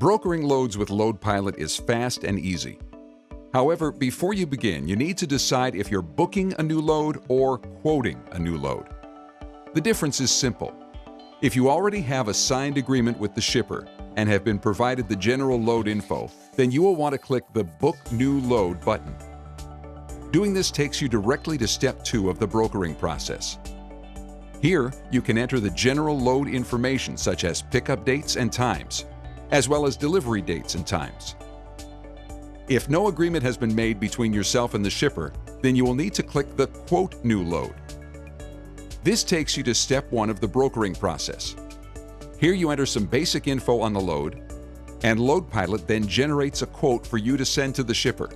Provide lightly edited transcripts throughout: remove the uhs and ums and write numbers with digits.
Brokering loads with LoadPilot is fast and easy. However, before you begin, you need to decide if you're booking a new load or quoting a new load. The difference is simple. If you already have a signed agreement with the shipper and have been provided the general load info, then you will want to click the Book New Load button. Doing this takes you directly to step 2 of the brokering process. Here, you can enter the general load information such as pickup dates and times, as well as delivery dates and times. If no agreement has been made between yourself and the shipper, then you will need to click the Quote New Load. This takes you to step 1 of the brokering process. Here you enter some basic info on the load, and LoadPilot then generates a quote for you to send to the shipper.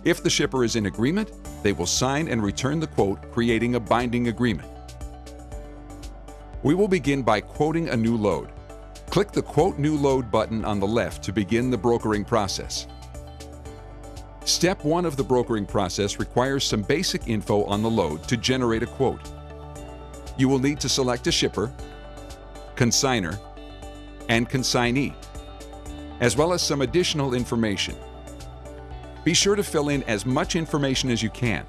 If the shipper is in agreement, they will sign and return the quote, creating a binding agreement. We will begin by quoting a new load. Click the Quote New Load button on the left to begin the brokering process. Step 1 of the brokering process requires some basic info on the load to generate a quote. You will need to select a shipper, consignor, and consignee, as well as some additional information. Be sure to fill in as much information as you can.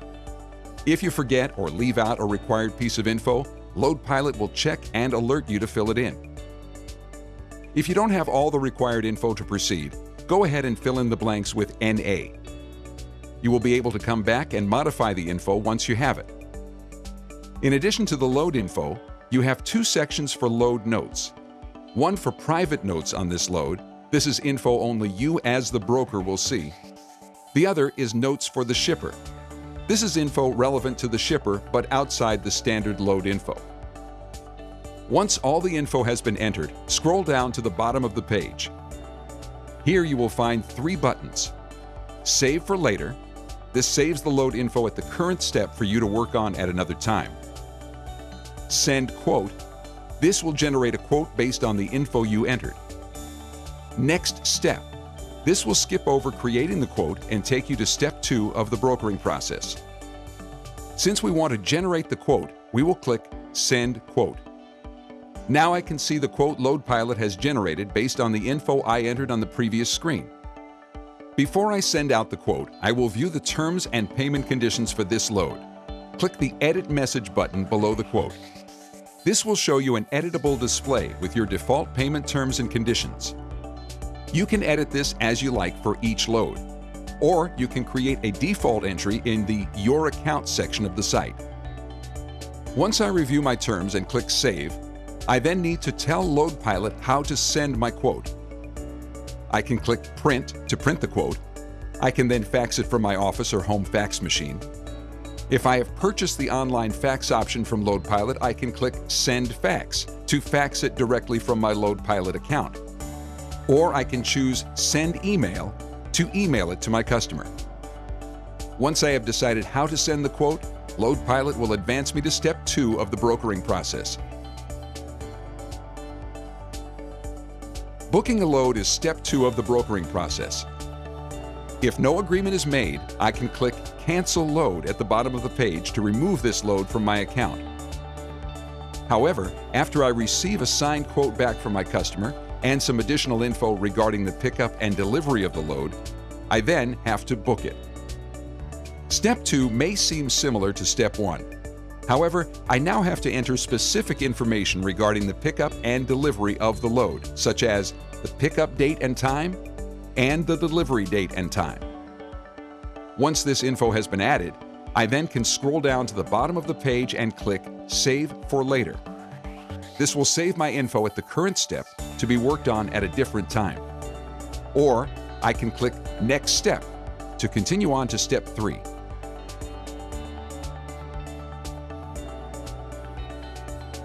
If you forget or leave out a required piece of info, LoadPilot will check and alert you to fill it in. If you don't have all the required info to proceed, go ahead and fill in the blanks with NA. You will be able to come back and modify the info once you have it. In addition to the load info, you have 2 sections for load notes. One for private notes on this load. This is info only you as the broker will see. The other is notes for the shipper. This is info relevant to the shipper but outside the standard load info. Once all the info has been entered, scroll down to the bottom of the page. Here you will find 3 buttons. Save for later. This saves the load info at the current step for you to work on at another time. Send quote. This will generate a quote based on the info you entered. Next step. This will skip over creating the quote and take you to step 2 of the brokering process. Since we want to generate the quote, we will click Send Quote. Now I can see the quote LoadPilot has generated based on the info I entered on the previous screen. Before I send out the quote, I will view the terms and payment conditions for this load. Click the Edit Message button below the quote. This will show you an editable display with your default payment terms and conditions. You can edit this as you like for each load, or you can create a default entry in the Your Account section of the site. Once I review my terms and click Save, I then need to tell LoadPilot how to send my quote. I can click Print to print the quote. I can then fax it from my office or home fax machine. If I have purchased the online fax option from LoadPilot, I can click Send Fax to fax it directly from my LoadPilot account. Or I can choose Send Email to email it to my customer. Once I have decided how to send the quote, LoadPilot will advance me to step 2 of the brokering process. Booking a load is step 2 of the brokering process. If no agreement is made, I can click Cancel Load at the bottom of the page to remove this load from my account. However, after I receive a signed quote back from my customer and some additional info regarding the pickup and delivery of the load, I then have to book it. Step 2 may seem similar to step 1. However, I now have to enter specific information regarding the pickup and delivery of the load, such as the pickup date and time, and the delivery date and time. Once this info has been added, I then can scroll down to the bottom of the page and click Save for Later. This will save my info at the current step to be worked on at a different time. Or I can click Next Step to continue on to step 3.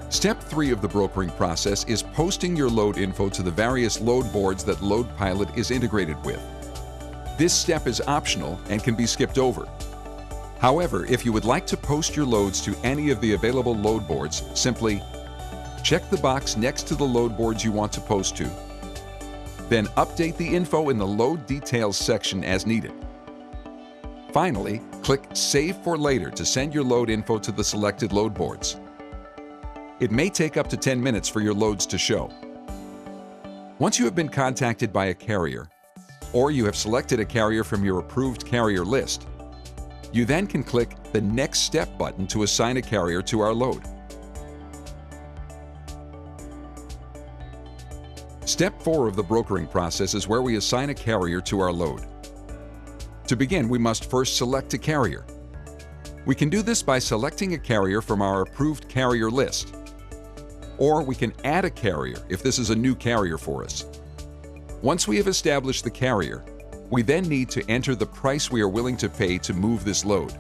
Step 3 of the brokering process is posting your load info to the various load boards that LoadPilot is integrated with. This step is optional and can be skipped over. However, if you would like to post your loads to any of the available load boards, simply check the box next to the load boards you want to post to, then update the info in the Load Details section as needed. Finally, click Save for Later to send your load info to the selected load boards. It may take up to 10 minutes for your loads to show. Once you have been contacted by a carrier, or you have selected a carrier from your approved carrier list, you then can click the Next Step button to assign a carrier to our load. Step 4 of the brokering process is where we assign a carrier to our load. To begin, we must first select a carrier. We can do this by selecting a carrier from our approved carrier list, or we can add a carrier if this is a new carrier for us. Once we have established the carrier, we then need to enter the price we are willing to pay to move this load.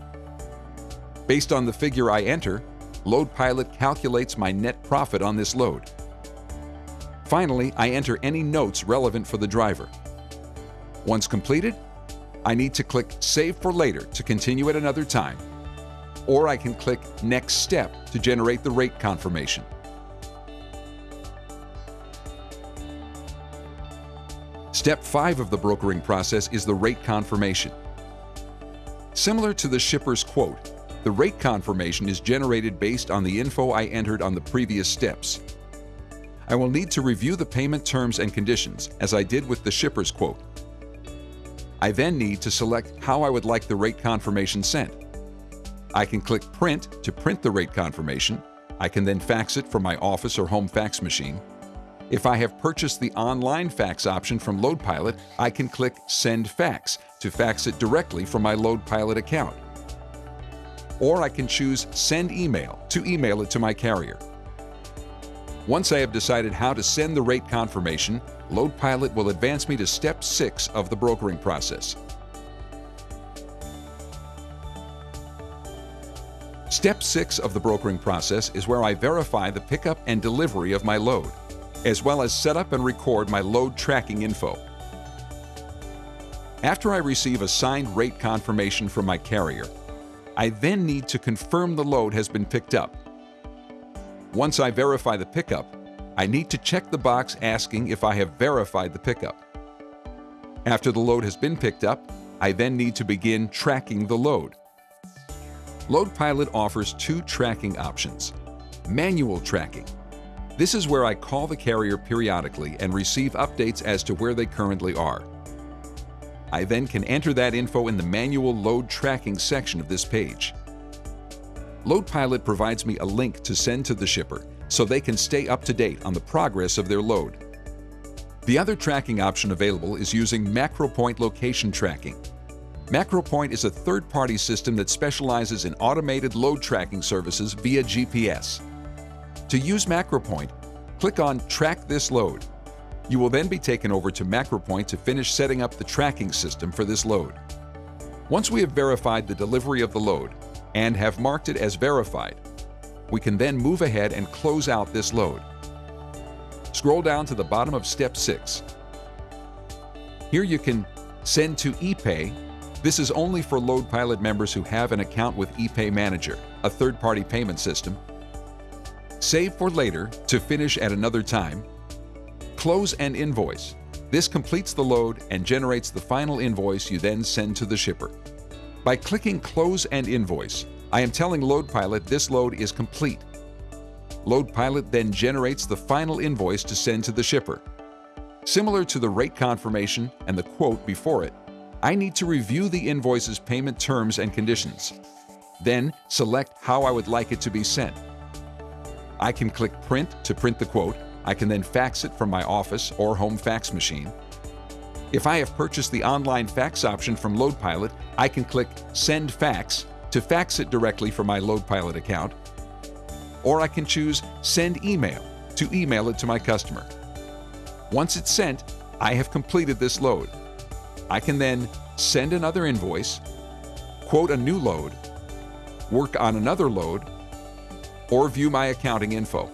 Based on the figure I enter, LoadPilot calculates my net profit on this load. Finally, I enter any notes relevant for the driver. Once completed, I need to click Save for Later to continue at another time, or I can click Next Step to generate the rate confirmation. Step 5 of the brokering process is the rate confirmation. Similar to the shipper's quote, the rate confirmation is generated based on the info I entered on the previous steps. I will need to review the payment terms and conditions, as I did with the shipper's quote. I then need to select how I would like the rate confirmation sent. I can click Print to print the rate confirmation. I can then fax it from my office or home fax machine. If I have purchased the online fax option from LoadPilot, I can click Send Fax to fax it directly from my LoadPilot account. Or I can choose Send Email to email it to my carrier. Once I have decided how to send the rate confirmation, LoadPilot will advance me to Step 6 of the brokering process. Step 6 of the brokering process is where I verify the pickup and delivery of my load, as well as set up and record my load tracking info. After I receive a signed rate confirmation from my carrier, I then need to confirm the load has been picked up. Once I verify the pickup, I need to check the box asking if I have verified the pickup. After the load has been picked up, I then need to begin tracking the load. LoadPilot offers two tracking options. Manual tracking. This is where I call the carrier periodically and receive updates as to where they currently are. I then can enter that info in the manual load tracking section of this page. LoadPilot provides me a link to send to the shipper so they can stay up to date on the progress of their load. The other tracking option available is using MacroPoint location tracking. MacroPoint is a third-party system that specializes in automated load tracking services via GPS. To use MacroPoint, click on Track this load. You will then be taken over to MacroPoint to finish setting up the tracking system for this load. Once we have verified the delivery of the load and have marked it as verified, we can then move ahead and close out this load. Scroll down to the bottom of Step 6. Here you can send to ePay. This is only for LoadPilot members who have an account with ePay Manager, a third-party payment system. Save for later to finish at another time. Close and invoice. This completes the load and generates the final invoice you then send to the shipper. By clicking Close and Invoice, I am telling LoadPilot this load is complete. LoadPilot then generates the final invoice to send to the shipper. Similar to the rate confirmation and the quote before it, I need to review the invoice's payment terms and conditions. Then select how I would like it to be sent. I can click Print to print the quote. I can then fax it from my office or home fax machine. If I have purchased the online fax option from LoadPilot, I can click Send Fax to fax it directly from my LoadPilot account. Or I can choose Send Email to email it to my customer. Once it's sent, I have completed this load. I can then send another invoice, quote a new load, work on another load, or view my accounting info.